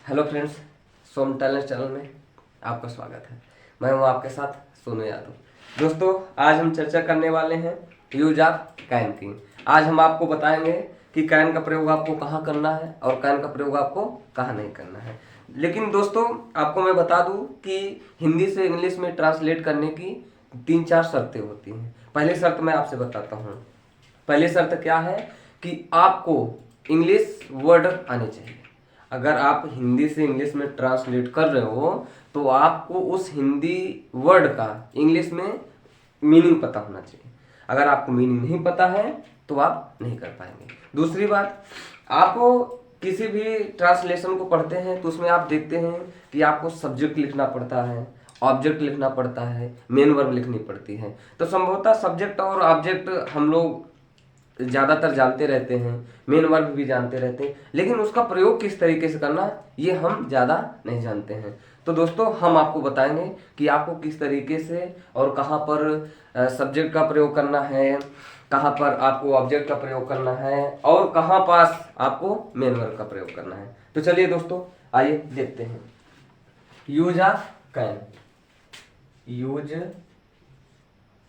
Hello friends, सोम talent channel में आपका स्वागत है। मैं हूं आपके साथ सोनू यादव। दोस्तों, आज हम चर्चा करने वाले हैं यूज ऑफ कैन की। आज हम आपको बताएंगे कि कैन का प्रयोग आपको कहाँ करना है और कैन का प्रयोग आपको कहाँ नहीं करना है। लेकिन दोस्तों, आपको मैं बता दूं कि हिंदी से इंग्लिश में ट्रांसलेट करने की 3-4 शर्तें होती हैं। पहली शर्त मैं आपसे बताता हूँ। पहली शर्त क्या है कि आपको इंग्लिश वर्ड आने चाहिए। अगर आप हिंदी से इंग्लिश में ट्रांसलेट कर रहे हो तो आपको उस हिंदी वर्ड का इंग्लिश में मीनिंग पता होना चाहिए। अगर आपको मीनिंग नहीं पता है तो आप नहीं कर पाएंगे। दूसरी बात, आप किसी भी ट्रांसलेशन को पढ़ते हैं तो उसमें आप देखते हैं कि आपको सब्जेक्ट लिखना पड़ता है, ऑब्जेक्ट लिखना पड़ता है, मेन वर्ब लिखनी पड़ती है। तो संभवतः सब्जेक्ट और ऑब्जेक्ट हम लोग ज़्यादातर जानते रहते हैं, मेन वर्ब भी जानते रहते हैं, लेकिन उसका प्रयोग किस तरीके से करना ये हम ज़्यादा नहीं जानते हैं। तो दोस्तों, हम आपको बताएंगे कि आपको किस तरीके से और कहाँ पर सब्जेक्ट का प्रयोग करना है, कहाँ पर आपको ऑब्जेक्ट का प्रयोग करना है और कहाँ पास आपको मेन वर्ब का प्रयोग करना है। तो चलिए दोस्तों, आइए देखते हैं। Use of can. Use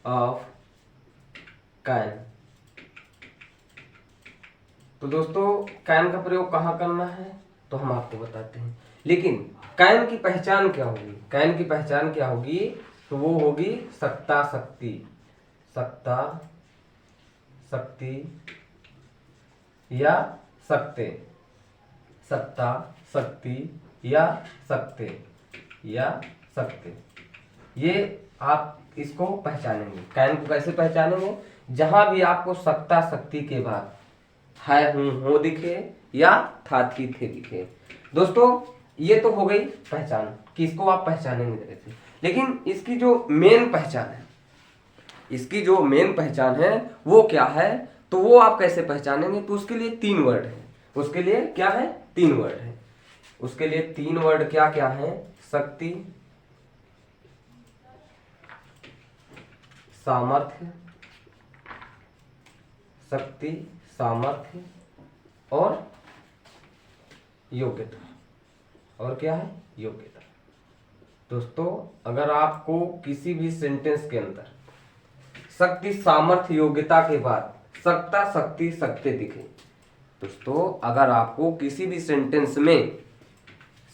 of can. तो दोस्तों, कैन का प्रयोग कहाँ करना है तो हम आपको बताते हैं। लेकिन कैन की पहचान क्या होगी? कैन की पहचान क्या होगी? तो वो होगी सत्ता शक्ति। सत्ता शक्ति या सकते। सत्ता शक्ति या सकते या सकते। ये आप इसको पहचानेंगे। कैन को कैसे पहचानेंगे? जहां भी आपको सत्ता शक्ति के बाद है हूं हो दिखे या था थी थे दिखे। दोस्तों, ये तो हो गई पहचान कि इसको आप पहचानेंगे कैसे। लेकिन इसकी जो मेन पहचान है, इसकी जो मेन पहचान है वो क्या है, तो वो आप कैसे पहचानेंगे? तो उसके लिए 3 वर्ड है। उसके लिए क्या है? 3 वर्ड है। उसके लिए 3 वर्ड क्या क्या है? शक्ति, सामर्थ्य, शक्ति, सामर्थ्य और योग्यता। और क्या है? योग्यता। दोस्तों, अगर आपको किसी भी सेंटेंस के अंदर शक्ति, सामर्थ्य, योग्यता के बाद सत्ता शक्ति सकते दिखे, दोस्तों अगर आपको किसी भी सेंटेंस में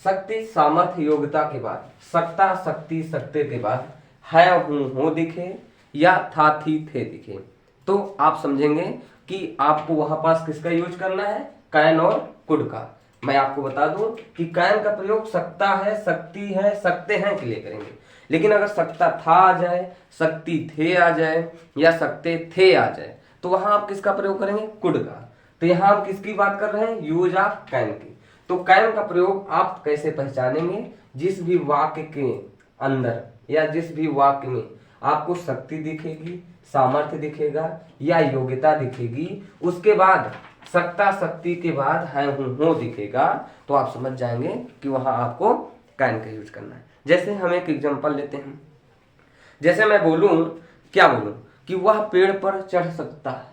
शक्ति, सामर्थ्य, योग्यता के बाद सत्ता शक्ति सकते के बाद है हूं हो दिखे या था थी थे दिखे, तो आप समझेंगे कि आपको वहां पास किसका यूज करना है? कैन और कुड का। मैं आपको बता दूं कि कैन का प्रयोग सकता है, शक्ति है, सकते हैं के लिए करेंगे। लेकिन अगर सकता था आ जाए, शक्ति थे आ जाए या सकते थे आ जाए तो वहां आप किसका प्रयोग करेंगे? कुड का। तो यहां हम किसकी बात कर रहे हैं? यूज ऑफ कैन की। तो कैन का प्रयोग आप कैसे पहचानेंगे? जिस भी वाक्य के अंदर या जिस भी वाक्य में आपको शक्ति दिखेगी, सामर्थ्य दिखेगा या योग्यता दिखेगी, उसके बाद सत्ता शक्ति के बाद है हूं हो दिखेगा, तो आप समझ जाएंगे कि वहां आपको कैन का यूज करना है। जैसे हम एक एग्जांपल लेते हैं। जैसे मैं बोलूं, क्या बोलूं कि वह पेड़ पर चढ़ सकता है,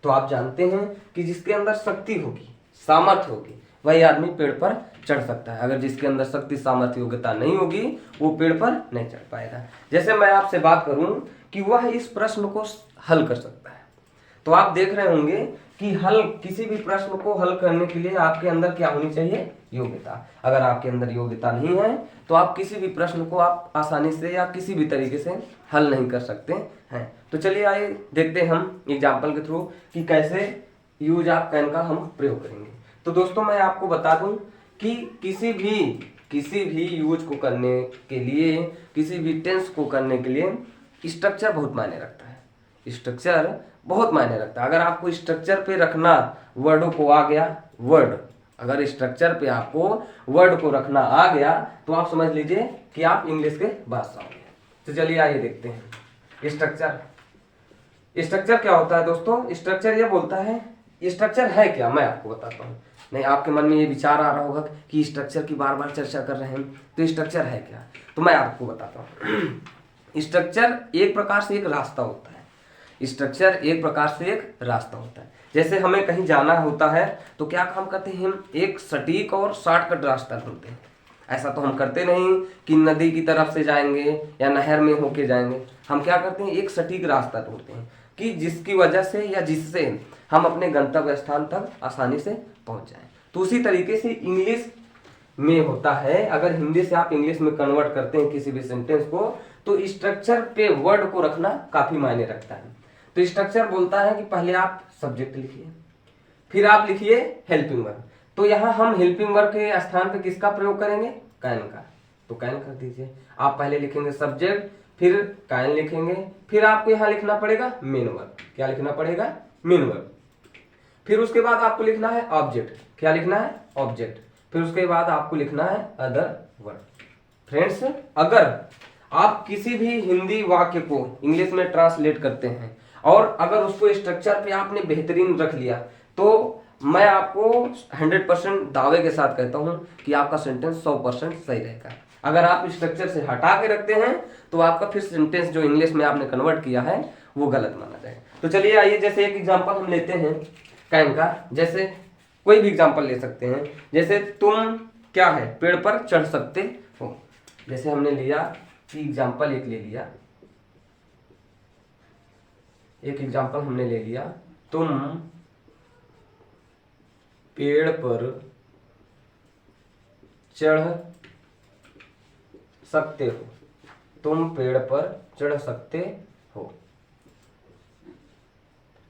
तो आप जानते हैं कि जिसके अंदर शक्ति होगी, सामर्थ्य होगी, वही आदमी पेड़ पर चढ़ सकता है। अगर जिसके अंदर शक्ति, सामर्थ्य, योग्यता नहीं होगी, वो पेड़ पर नहीं चढ़ पाएगा। जैसे मैं आपसे बात करूं कि वह इस प्रश्न को हल कर सकता है, तो आप देख रहे होंगे कि हल, किसी भी प्रश्न को हल करने के लिए आपके अंदर क्या होनी चाहिए? योग्यता। अगर आपके अंदर योग्यता नहीं है तो आप किसी भी प्रश्न को आप आसानी से या किसी भी तरीके से हल नहीं कर सकते हैं। तो चलिए आइए देखते हैं हम एग्जाम्पल के थ्रू कि कैसे यूज ऑफ कैन का हम प्रयोग करेंगे। तो दोस्तों, मैं आपको बता दूं कि किसी भी यूज को करने के लिए, किसी भी टेंस को करने के लिए स्ट्रक्चर बहुत मायने रखता है। स्ट्रक्चर बहुत मायने रखता है। अगर आपको स्ट्रक्चर पे रखना वर्डों को आ गया, वर्ड, अगर स्ट्रक्चर पे आपको वर्ड को रखना आ गया तो आप समझ लीजिए कि आप इंग्लिश के बादशाह हो गए। तो चलिए आइए देखते हैं स्ट्रक्चर। स्ट्रक्चर क्या होता है दोस्तों? स्ट्रक्चर ये बोलता है, स्ट्रक्चर है क्या, मैं आपको बताता हूँ। नहीं, आपके मन में ये विचार आ रहा होगा कि स्ट्रक्चर की बार बार चर्चा कर रहे हैं, तो स्ट्रक्चर है क्या? तो मैं आपको बताता हूँ। स्ट्रक्चर एक प्रकार से एक रास्ता होता है। स्ट्रक्चर एक प्रकार से एक रास्ता होता है। जैसे हमें कहीं जाना होता है तो क्या काम करते हैं, हम एक सटीक और शॉर्टकट रास्ता ढूंढते हैं। ऐसा तो हम करते नहीं कि नदी की तरफ से जाएंगे या नहर में होके जाएंगे। हम क्या करते हैं, एक सटीक रास्ता ढूंढते हैं कि जिसकी वजह से या जिससे हम अपने गंतव्य स्थान तक आसानी से पहुंच जाएं। तो उसी तरीके से इंग्लिश में होता है। अगर हिंदी से आप इंग्लिश में कन्वर्ट करते हैं किसी भी सेंटेंस को, तो स्ट्रक्चर पे वर्ड को रखना काफी मायने रखता है। तो स्ट्रक्चर बोलता है कि पहले आप सब्जेक्ट लिखिए, फिर आप लिखिए हेल्पिंग वर्ब। तो यहाँ हम हेल्पिंग वर्ब के स्थान पे किसका प्रयोग करेंगे, कैन का। तो कैन कर दीजिए। आप पहले लिखेंगे सब्जेक्ट, फिर कैन लिखेंगे, फिर आपको यहाँ लिखना पड़ेगा मेन वर्ब। क्या लिखना पड़ेगा, मेन वर्ब। फिर उसके बाद आपको लिखना है ऑब्जेक्ट। क्या लिखना है, ऑब्जेक्ट। फिर उसके बाद आपको लिखना है अदर वर्ब। फ्रेंड्स, अगर आप किसी भी हिंदी वाक्य को इंग्लिश में ट्रांसलेट करते हैं और अगर उसको स्ट्रक्चर पे आपने बेहतरीन रख लिया, तो मैं आपको 100% दावे के साथ कहता हूं कि आपका सेंटेंस 100% सही रहेगा। अगर आप स्ट्रक्चर से हटा के रखते हैं तो आपका फिर सेंटेंस जो इंग्लिश में आपने कन्वर्ट किया है वो गलत माना जाएगा। तो चलिए आइए, जैसे एक एग्जांपल हम लेते हैं कैन का। जैसे कोई भी एग्जांपल ले सकते हैं। जैसे तुम क्या है, पेड़ पर चढ़ सकते हो। जैसे हमने लिया कि एग्जांपल एक ले लिया, एक एग्जांपल हमने ले लिया, तुम पेड़ पर चढ़ सकते हो। तुम पेड़ पर चढ़ सकते हो,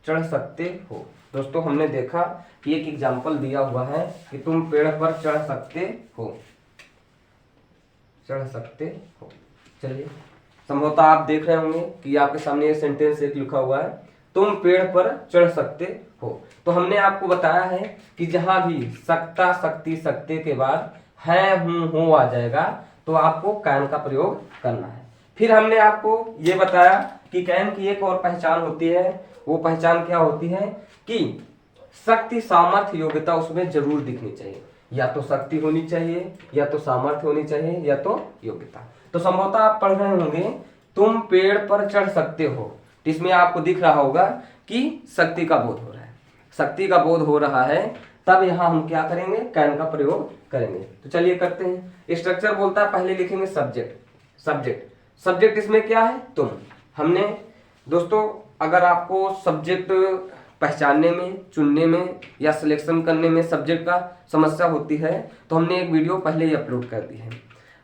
चढ़ सकते हो। दोस्तों, हमने देखा कि एक एग्जाम्पल दिया हुआ है कि तुम पेड़ पर चढ़ सकते हो, चढ़ सकते हो। चलिए, संभवतः आप देख रहे होंगे कि आपके सामने ये सेंटेंस एक लिखा हुआ है, तुम पेड़ पर चढ़ सकते हो। तो हमने आपको बताया है कि जहां भी सकता, सकती, सकते के बाद है, हूं, हो आ जाएगा तो आपको कैन का प्रयोग करना है। फिर हमने आपको ये बताया कि कैन की एक और पहचान होती है। वो पहचान क्या होती है कि शक्ति, सामर्थ्य, योग्यता उसमें जरूर दिखनी चाहिए। या तो शक्ति होनी चाहिए, या तो सामर्थ्य होनी चाहिए, या तो योग्यता। तो संभवतः आप पढ़ रहे होंगे तुम पेड़ पर चढ़ सकते हो, इसमें आपको दिख रहा होगा कि शक्ति का बोध हो रहा है, शक्ति का बोध हो रहा है। तब यहाँ हम क्या करेंगे, कैन का प्रयोग करेंगे। तो चलिए करते हैं। स्ट्रक्चर बोलता है पहले लिखेंगे सब्जेक्ट। सब्जेक्ट इसमें क्या है, तुम। हमने दोस्तों, अगर आपको सब्जेक्ट पहचानने में, चुनने में या सिलेक्शन करने में सब्जेक्ट का समस्या होती है तो हमने एक वीडियो पहले ही अपलोड कर दी है।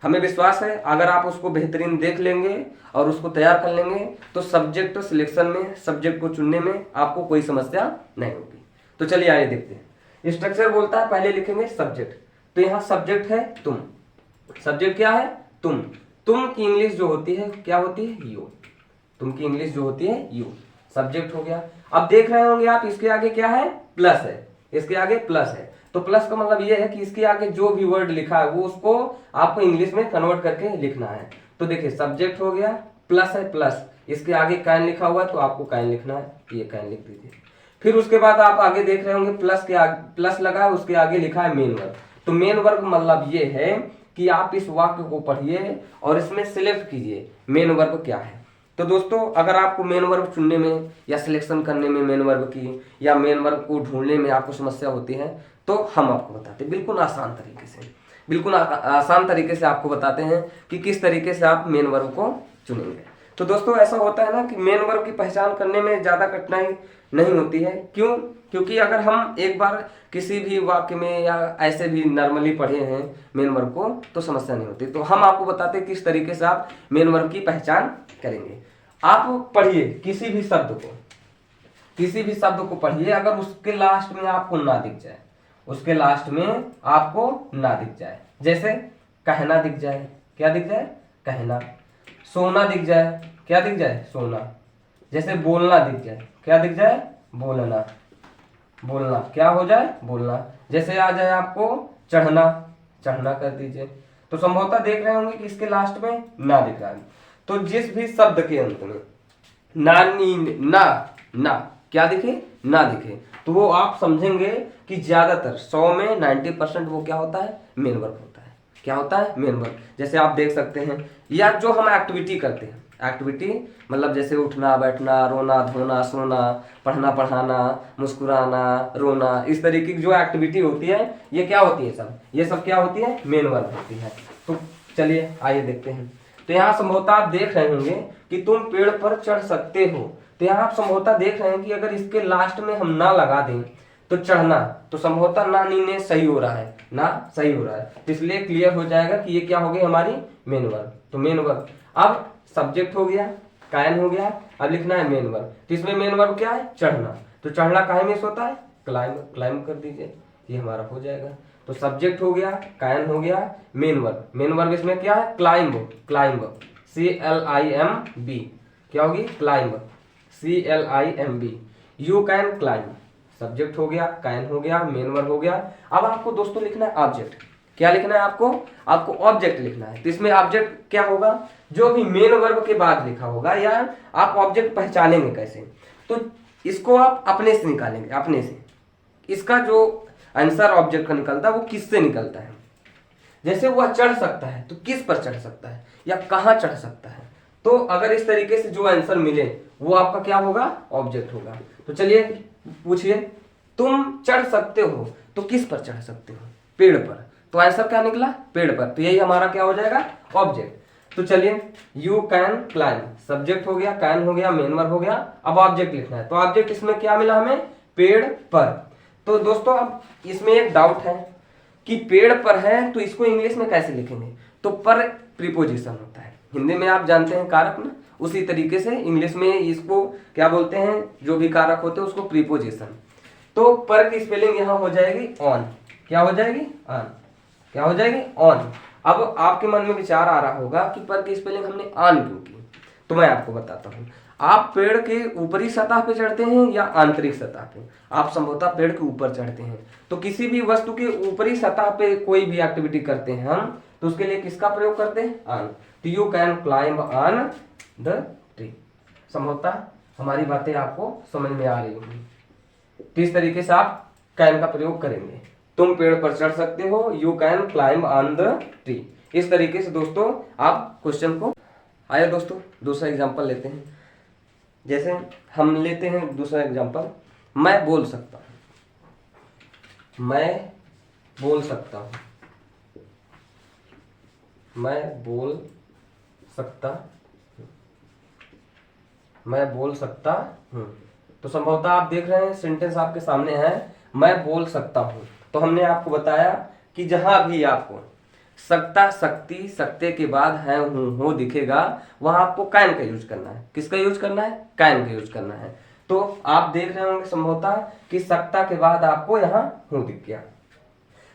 हमें विश्वास है अगर आप उसको बेहतरीन देख लेंगे और उसको तैयार कर लेंगे तो सब्जेक्ट सिलेक्शन में, सब्जेक्ट को चुनने में आपको कोई समस्या नहीं होगी। तो चलिए आइए देखते हैं। स्ट्रक्चर बोलता है पहले लिखेंगे सब्जेक्ट। तो यहाँ सब्जेक्ट है तुम। सब्जेक्ट क्या है, तुम। तुम की इंग्लिश जो होती है क्या होती है, यू। तुम की इंग्लिश जो होती है यू। सब्जेक्ट हो गया। अब देख रहे होंगे आप, इसके आगे क्या है, प्लस है। इसके आगे प्लस है। तो प्लस का मतलब ये है कि इसके आगे जो भी वर्ड लिखा है वो उसको आपको इंग्लिश में कन्वर्ट करके लिखना है। तो देखिए, सब्जेक्ट हो गया, प्लस है, प्लस इसके आगे कैन लिखा हुआ है तो आपको कैन लिखना है, ये कैन लिख दीजिए। फिर उसके बाद आप आगे देख रहे होंगे प्लस के आगे, प्लस लगा है, उसके आगे लिखा है मेन वर्ब। तो मेन वर्ब मतलब ये है कि आप इस वाक्य को पढ़िए और इसमें सिलेक्ट कीजिए मेन वर्ब क्या है। तो दोस्तों, अगर आपको मेन वर्ब चुनने में या सिलेक्शन करने में मेन वर्ब की, या मेन वर्ब को ढूंढने में आपको समस्या होती है तो हम आपको बताते हैं बिल्कुल आसान तरीके से, बिल्कुल आसान तरीके से आपको बताते हैं कि किस तरीके से आप मेन वर्ब को चुनेंगे। तो दोस्तों, ऐसा होता है ना कि मेन वर्ब की पहचान करने में ज़्यादा कठिनाई नहीं होती है। क्यों? क्योंकि अगर हम एक बार किसी भी वाक्य में या ऐसे भी नॉर्मली पढ़े हैं मेन वर्ब को तो समस्या नहीं होती। तो हम आपको बताते हैं किस तरीके से आप मेन वर्ब की पहचान करेंगे। आप पढ़िए किसी भी शब्द को, किसी भी शब्द को पढ़िए, अगर उसके लास्ट में आपको ना दिख जाए, उसके लास्ट में आपको ना दिख जाए, जैसे कहना दिख जाए, क्या दिख जाए, कहना। सोना दिख जाए, क्या दिख जाए, सोना। जैसे बोलना दिख जाए, क्या दिख जाए, बोलना। बोलना क्या हो जाए, बोलना। जैसे आ जाए आपको चढ़ना, चढ़ना कर दीजिए। तो संभवतः देख रहे होंगे कि इसके लास्ट में ना दिख रहा है। तो जिस भी शब्द के अंत में ना, नी, ना क्या दिखे, ना दिखे, तो वो आप समझेंगे कि ज्यादातर 100 में 90% वो क्या होता है, मेन वर्ब होता है। क्या होता है, मेन वर्ब। जैसे आप देख सकते हैं, या जो हम एक्टिविटी करते हैं, एक्टिविटी मतलब जैसे उठना बैठना, रोना धोना, सोना, पढ़ना पढ़ाना, मुस्कुराना, रोना, इस तरीके की जो एक्टिविटी होती है ये क्या होती है सब, ये सब क्या होती है, मेन वर्ब होती है। तो चलिए आइए देखते हैं। तो यहाँ संभवतः आप देख रहे होंगे कि तुम पेड़ पर चढ़ सकते हो। तो यहाँ आप संभवतः देख रहे हैं कि अगर इसके लास्ट में हम ना लगा दें तो चढ़ना, तो संभवतः ना नीने सही हो रहा है, ना सही हो रहा है, तो इसलिए क्लियर हो जाएगा कि ये क्या हो गई हमारी मेन वर्ब। तो मेन वर्ब, अब सब्जेक्ट हो गया, कायन हो गया, अब लिखना है मेन वर्ब। तो इसमें मेन वर्ब क्या है, चढ़ना। तो चढ़ना काहे मिस होता है, क्लाइंब, क्लाइंब कर दीजिए, ये हमारा हो जाएगा। तो सब्जेक्ट हो गया, कायन हो गया, मेन वर्ब। मेन वर्ब इसमें क्या है, क्लाइंब, क्लाइंब, CLIMB, क्या होगी, climb, CLIMB, you can climb. Subject हो गया, कायन हो गया, मेन वर्ब हो गया। अब आपको दोस्तों लिखना है ऑब्जेक्ट। क्या लिखना है आपको, आपको ऑब्जेक्ट लिखना है। तो इसमें ऑब्जेक्ट क्या होगा, जो भी मेन वर्ब के बाद लिखा होगा, या आप ऑब्जेक्ट पहचानेंगे कैसे, तो इसको आप अपने से निकालेंगे, अपने से। इसका जो आंसर ऑब्जेक्ट का निकलता है वो किससे निकलता है, जैसे वह चढ़ सकता है तो किस पर चढ़ सकता है या कहाँ चढ़ सकता है। तो अगर इस तरीके से जो आंसर मिले वो आपका क्या होगा, ऑब्जेक्ट होगा। तो चलिए पूछिए, तुम चढ़ सकते हो तो किस पर चढ़ सकते हो, पेड़ पर। तो आंसर क्या निकला, पेड़ पर। तो यही हमारा क्या हो जाएगा, ऑब्जेक्ट। तो चलिए, यू कैन क्लाइंब, सब्जेक्ट हो गया, कैन हो गया, मेन वर्ब हो गया, अब ऑब्जेक्ट लिखना है। तो ऑब्जेक्ट इसमें क्या मिला हमें, पेड़ पर। तो दोस्तों अब इसमें एक डाउट है कि पेड़ पर है तो इसको इंग्लिश में कैसे लिखेंगे। तो पर प्रीपोजिशन होता है, हिंदी में आप जानते हैं कारक ना, उसी तरीके से इंग्लिश में इसको क्या बोलते हैं, जो भी कारक होते हैं उसको प्रीपोजिशन। तो पर की स्पेलिंग यहाँ हो जाएगी ऑन, क्या हो जाएगी, ऑन, क्या हो जाएगी, ऑन। अब आपके मन में विचार आ रहा होगा कि पर की स्पेलिंग हमने ऑन क्यों की। तो मैं आपको बताता हूँ, आप पेड़ के ऊपरी सतह पे चढ़ते हैं या आंतरिक सतह पे, आप संभवतः पेड़ के ऊपर चढ़ते हैं। तो किसी भी वस्तु के ऊपरी सतह पे कोई भी एक्टिविटी करते हैं हम, तो उसके लिए किसका प्रयोग करते हैं, ऑन। तो you can climb on the tree. संभवतः हमारी बातें आपको समझ में आ रही होंगी। तो इस तरीके से आप कैन का प्रयोग करेंगे, तुम पेड़ पर चढ़ सकते हो, you can climb on the tree. इस तरीके से दोस्तों आप क्वेश्चन को, आइए दोस्तों दूसरा एग्जांपल लेते हैं। जैसे हम लेते हैं दूसरा एग्जांपल, मैं बोल सकता हूं, मैं बोल सकता हूं, मैं बोल सकता, मैं बोल सकता हूं। तो संभवतः आप देख रहे हैं सेंटेंस आपके सामने है, मैं बोल सकता हूं। तो हमने आपको बताया कि जहां भी आपको सकता, सकती, सकते के बाद है, हूं, हो दिखेगा, वहां आपको कैन का यूज करना है। किसका यूज करना है, कैन का यूज करना है। तो आप देख रहे होंगे संभवतः कि सकता के बाद आपको यहाँ हूं दिख गया।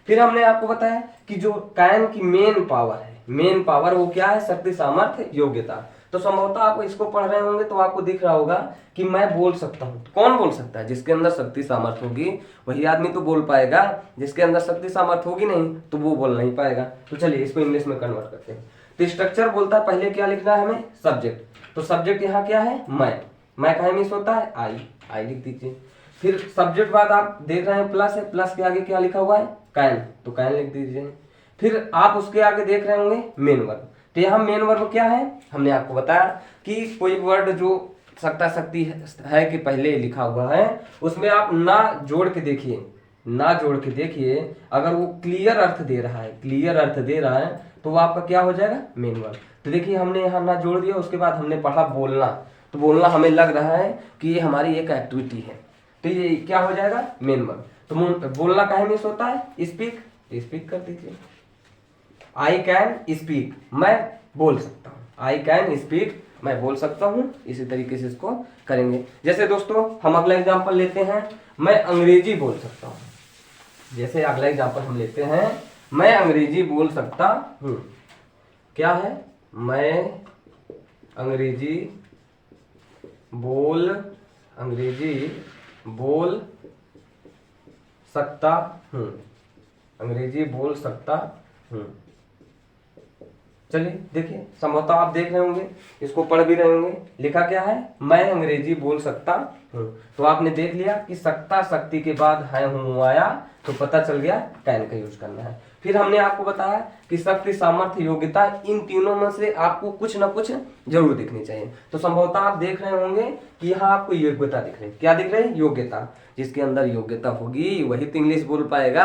फिर हमने आपको बताया कि जो कैन की मेन पावर है, मेन पावर वो क्या है, शक्ति, सामर्थ्य, योग्यता। तो संभवतः आप इसको पढ़ रहे होंगे तो आपको दिख रहा होगा कि मैं बोल सकता हूँ। कौन बोल सकता है, जिसके अंदर शक्ति सामर्थ्य होगी वही आदमी तो बोल पाएगा, जिसके अंदर शक्ति सामर्थ्य होगी नहीं तो वो बोल नहीं पाएगा। तो चलिए इसको इंग्लिश में कन्वर्ट करते हैं। तो स्ट्रक्चर बोलता है पहले क्या लिखना है हमें, सब्जेक्ट। तो सब्जेक्ट यहाँ क्या है, मैं कहाँ मिस होता है, आई लिख दीजिए। फिर सब्जेक्ट बाद आप देख रहे हैं प्लस है, प्लस के आगे क्या लिखा हुआ है, कैन, तो कैन लिख दीजिए। फिर आप उसके आगे देख रहे होंगे मेन वर्ब। तो यहाँ मेन वर्ब क्या है, हमने आपको बताया कि कोई वर्ड जो सकता शक्ति है कि पहले लिखा हुआ है उसमें आप ना जोड़ के देखिए, ना जोड़ के देखिए, अगर वो क्लियर अर्थ दे रहा है, क्लियर अर्थ दे रहा है तो वो आपका क्या हो जाएगा, मेन वर्ब। तो देखिए हमने यहाँ ना जोड़ दिया, उसके बाद हमने पढ़ा बोलना। तो बोलना हमें लग रहा है कि ये हमारी एक एक्टिविटी है, तो ये क्या हो जाएगा, मेन वर्ब। तो बोलना काहे मिस होता है, स्पीक, स्पीक कर दीजिए। आई कैन स्पीक, मैं बोल सकता हूँ, आई कैन स्पीक, मैं बोल सकता हूँ। इसी तरीके से इसको करेंगे। जैसे दोस्तों हम अगला एग्जांपल लेते हैं, मैं अंग्रेजी बोल सकता हूँ। जैसे अगला एग्जांपल हम लेते हैं, मैं अंग्रेजी बोल सकता हूँ। क्या है, मैं अंग्रेजी बोल सकता हूँ, अंग्रेजी बोल सकता हूँ। चलिए देखिए, संभवतः आप देख रहे होंगे, इसको पढ़ भी रहे होंगे, लिखा क्या है, मैं अंग्रेजी बोल सकता हूँ। तो आपने देख लिया कि सकता शक्ति के बाद है, हूँ आया, तो पता चल गया कैन का यूज करना है। फिर हमने आपको बताया कि शक्ति, सामर्थ्य, योग्यता, इन तीनों में से आपको कुछ ना कुछ जरूर दिखनी चाहिए। तो संभवतः आप देख रहे होंगे कि यहाँ आपको योग्यता दिख रही है। क्या दिख रही है? योग्यता। जिसके अंदर योग्यता होगी वही तो इंग्लिश बोल पाएगा।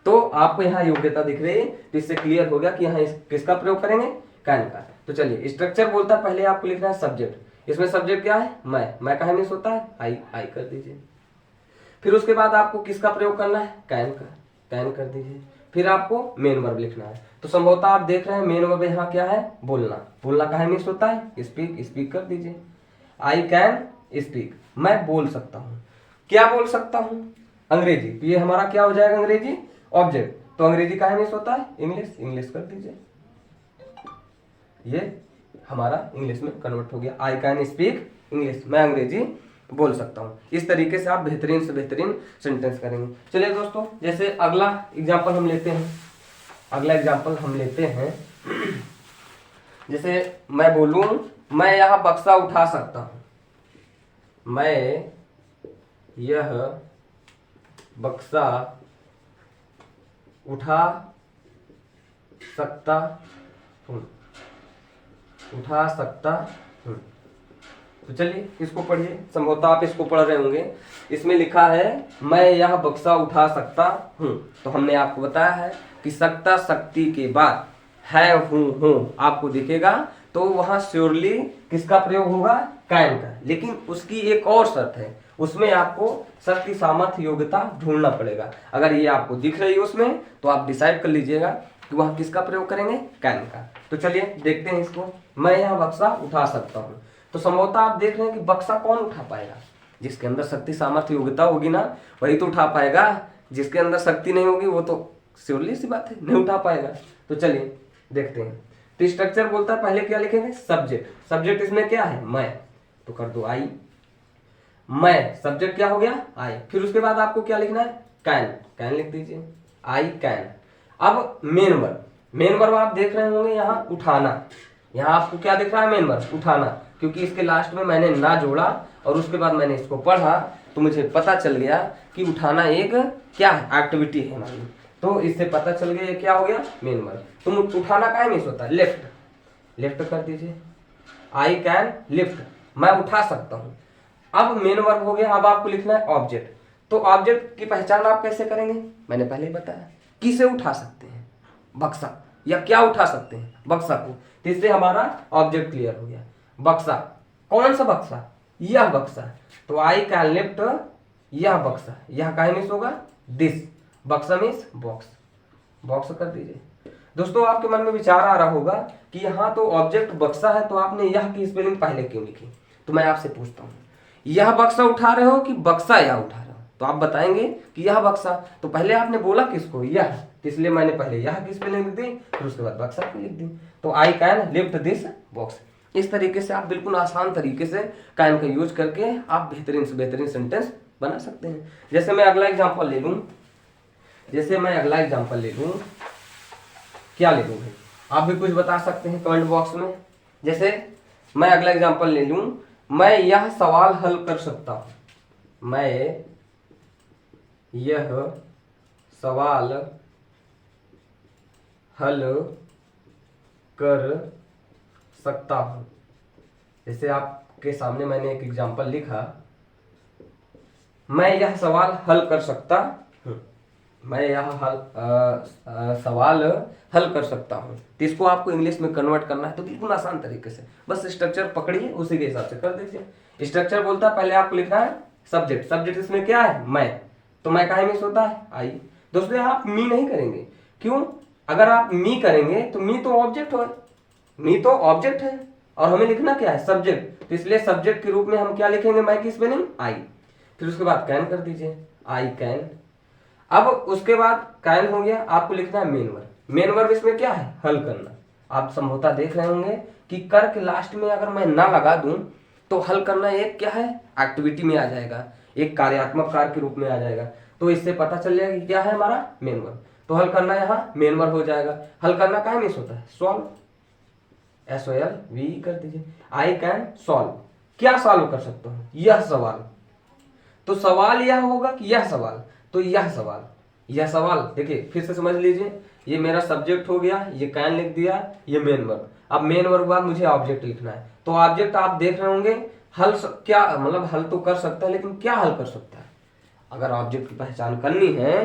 तो आपको यहाँ योग्यता दिख रही है, तो इससे क्लियर हो गया कि यहाँ किसका प्रयोग करेंगे? कैन का। तो चलिए, स्ट्रक्चर बोलता है पहले आपको लिखना है सब्जेक्ट। इसमें सब्जेक्ट क्या है? मैं कहा मिस होता है आई कर दीजिए। फिर उसके बाद आपको किसका प्रयोग करना है? कैन का, कैन कर दीजिए। फिर आपको मेन वर्ब लिखना है। तो संभवतः आप देख रहे हैं मेन वर्ब यहाँ क्या है? बोलना। बोलना कहाँ मिस होता है? स्पीक, स्पीक कर दीजिए। आई कैन स्पीक, मैं बोल सकता हूँ। क्या बोल सकता हूँ? अंग्रेजी। तो ये हमारा क्या हो जाएगा? अंग्रेजी ऑब्जेक्ट। तो अंग्रेजी कहाँ मिस होता है? इंग्लिश, इंग्लिश कर दीजिए। ये हमारा इंग्लिश में कन्वर्ट हो गया। आई कैन स्पीक इंग्लिश, मैं अंग्रेजी बोल सकता हूँ। इस तरीके से आप बेहतरीन से बेहतरीन सेंटेंस करेंगे। चलिए दोस्तों, जैसे अगला एग्जांपल हम लेते हैं। अगला एग्जांपल हम लेते हैं, जैसे मैं बोलूं मैं यह बक्सा उठा सकता हूँ। मैं यह बक्सा उठा सकता हूँ, उठा सकता हूँ। तो चलिए इसको पढ़िए। संभवतः आप इसको पढ़ रहे होंगे। इसमें लिखा है मैं यह बक्सा उठा सकता हूँ। तो हमने आपको बताया है कि सकता शक्ति के बाद है हूँ आपको दिखेगा, तो वहां श्योरली किसका प्रयोग होगा? कैन का। लेकिन उसकी एक और शर्त है, उसमें आपको शक्ति, सामर्थ्य, योग्यता ढूंढना पड़ेगा। अगर ये आपको दिख रही है उसमें, तो आप डिसाइड कर लीजिएगा कि वहां किसका प्रयोग करेंगे? कैन का। तो चलिए देखते हैं इसको। मैं यह बक्सा उठा सकता हूँ। तो संभवतः आप देख रहे हैं कि बक्सा कौन उठा पाएगा? जिसके अंदर शक्ति, सामर्थ्य, योग्यता होगी ना, वही तो उठा पाएगा। जिसके अंदर शक्ति नहीं होगी वो तो श्योरली सी बात है नहीं उठा पाएगा। तो चलिए देखते हैं। तो स्ट्रक्चर बोलता है पहले क्या लिखेंगे? सब्जेक्ट। सब्जेक्ट इसमें क्या है? मैं, तो कर दो आई। मैं सब्जेक्ट क्या हो गया? आई। फिर उसके बाद आपको क्या लिखना है? कैन, कैन लिख दीजिए। I can. अब मेन वर्ब। मेन वर्ब आप देख रहे होंगे यहाँ उठाना। यहाँ आपको क्या दिख रहा है? मेन वर्ब उठाना। क्योंकि इसके लास्ट में मैंने ना जोड़ा और उसके बाद मैंने इसको पढ़ा, तो मुझे पता चल गया कि उठाना एक क्या है? एक्टिविटी है हमारी। तो इससे पता चल गया ये क्या हो गया? Main verb. तुम उठाना काहे मिस होता है? लेफ्ट, लेफ्ट कर दीजिए। आई कैन लिफ्ट, मैं उठा सकता हूँ। अब मेन वर्ब हो गया। अब आपको लिखना है ऑब्जेक्ट। तो ऑब्जेक्ट की पहचान आप कैसे करेंगे? मैंने पहले ही बताया। किसे उठा सकते हैं? बक्सा। या क्या उठा सकते हैं? बक्सा को। तो इससे हमारा ऑब्जेक्ट क्लियर हो गया। बक्सा, कौन सा बक्सा? यह बक्सा। तो आई कैन लिफ्ट यह बक्सा। यह काहे मिस होगा? दिस। बक्सा मीन्स बॉक्स, बॉक्स कर दीजिए। दोस्तों आपके मन में विचार आ रहा होगा कि यहाँ तो ऑब्जेक्ट बक्सा है, तो आपने यह की स्पेलिंग पहले क्यों लिखी? तो मैं आपसे पूछता हूँ, यह बक्सा उठा रहे हो कि बक्सा यह उठा रहे हो? तो आप बताएंगे कि यह बक्सा। तो पहले आपने बोला किसको? यह, तो इसलिए मैंने पहले यह की स्पेलिंग लिख दी, फिर उसके बाद बक्सा की लिख दी। तो I can lift this box. इस तरीके से आप बिल्कुल आसान तरीके से कैन का यूज करके आप बेहतरीन से बेहतरीन सेंटेंस बना सकते हैं। जैसे मैं अगला एग्जांपल ले लूं, क्या ले लूं? आप भी कुछ बता सकते हैं कमेंट बॉक्स में। जैसे मैं अगला एग्जांपल ले लूं, मैं यह सवाल हल कर सकता हूं। मैं यह सवाल हल कर सकता हूं। जैसे आपके सामने मैंने एक एग्जांपल लिखा, मैं यह सवाल हल कर सकता हूं। मैं यह सवाल हल कर सकता हूं। तो इसको आपको इंग्लिश में कन्वर्ट करना है, तो बिल्कुल आसान तरीके से बस स्ट्रक्चर पकड़िए, उसी के हिसाब से कर दीजिए। स्ट्रक्चर बोलता है पहले आपको लिखना है सब्जेक्ट। सब्जेक्ट इसमें क्या है? मैं। तो मैं काहे मिस होता है? आई। दोस्तों यहाँ आप मी नहीं करेंगे। क्यों? अगर आप मी करेंगे तो मी तो ऑब्जेक्ट हो, मी तो ऑब्जेक्ट है और हमें लिखना क्या है? सब्जेक्ट। तो इसलिए सब्जेक्ट के रूप में हम क्या लिखेंगे? मैं की स्पेलिंग आई। फिर उसके बाद कैन कर दीजिए, आई कैन। अब उसके बाद कैन हो गया, आपको लिखना है मेन वर्ब। मेन वर्ब इसमें क्या है? हल करना। आप संभवतः देख रहे होंगे कि कर के लास्ट में अगर मैं ना लगा दूं तो हल करना एक क्या है? एक्टिविटी में आ जाएगा, एक कार्यात्मक कार्य के रूप में आ जाएगा। तो इससे पता चल जाएगा कि क्या है हमारा? Main verb. तो हल करना यहाँ मेन वर्ब हो जाएगा। हल करना काहे मिस होता है? सॉल्व, SOLV कर दीजिए। आई कैन सॉल्व, क्या सॉल्व कर सकता हूँ? यह सवाल। तो सवाल यह होगा कि यह सवाल? तो यह सवाल, यह सवाल देखिए फिर से समझ लीजिए, ये मेरा सब्जेक्ट हो गया, ये कैन लिख दिया, ये मेन वर्ब। अब मेन वर्ब के बाद मुझे ऑब्जेक्ट लिखना है। तो ऑब्जेक्ट आप देख रहे होंगे क्या मतलब हल तो कर सकता है, लेकिन क्या हल कर सकता है? अगर ऑब्जेक्ट की पहचान करनी है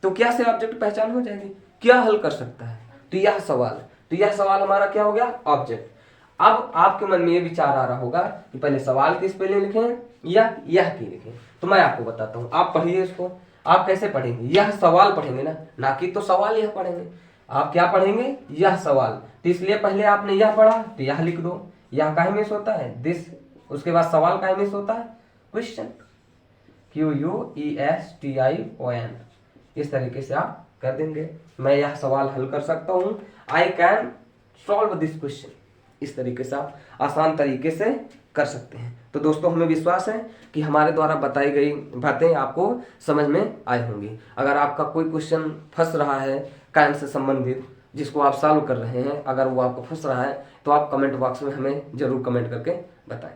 तो क्या से ऑब्जेक्ट पहचान हो जाएगी, क्या हल कर सकता है। तो यह सवाल, तो यह सवाल हमारा क्या हो गया, ऑब्जेक्ट। अब आपके मन में ये विचार आ रहा होगा कि पहले सवाल की स्पेलिंग लिखें या यह की लिखें। तो मैं आपको बताता हूँ, आप पढ़िए इसको। आप कैसे पढ़ेंगे, यह सवाल पढ़ेंगे ना कि तो सवाल यह पढ़ेंगे। आप क्या पढ़ेंगे, यह सवाल। तो इसलिए पहले आपने यह पढ़ा तो यह लिख दो। यह काहे मिस होता है, दिस। उसके बाद सवाल काहे मिस होता है, क्वेश्चन, QUESTION। इस तरीके से आप कर देंगे, मैं यह सवाल हल कर सकता हूँ, I can solve this question. इस तरीके से आप आसान तरीके से कर सकते हैं। तो दोस्तों हमें विश्वास है कि हमारे द्वारा बताई गई बातें आपको समझ में आई होंगी। अगर आपका कोई क्वेश्चन फंस रहा है कैन से संबंधित, जिसको आप सॉल्व कर रहे हैं, अगर वो आपको फंस रहा है तो आप कमेंट बॉक्स में हमें जरूर कमेंट करके बताएं।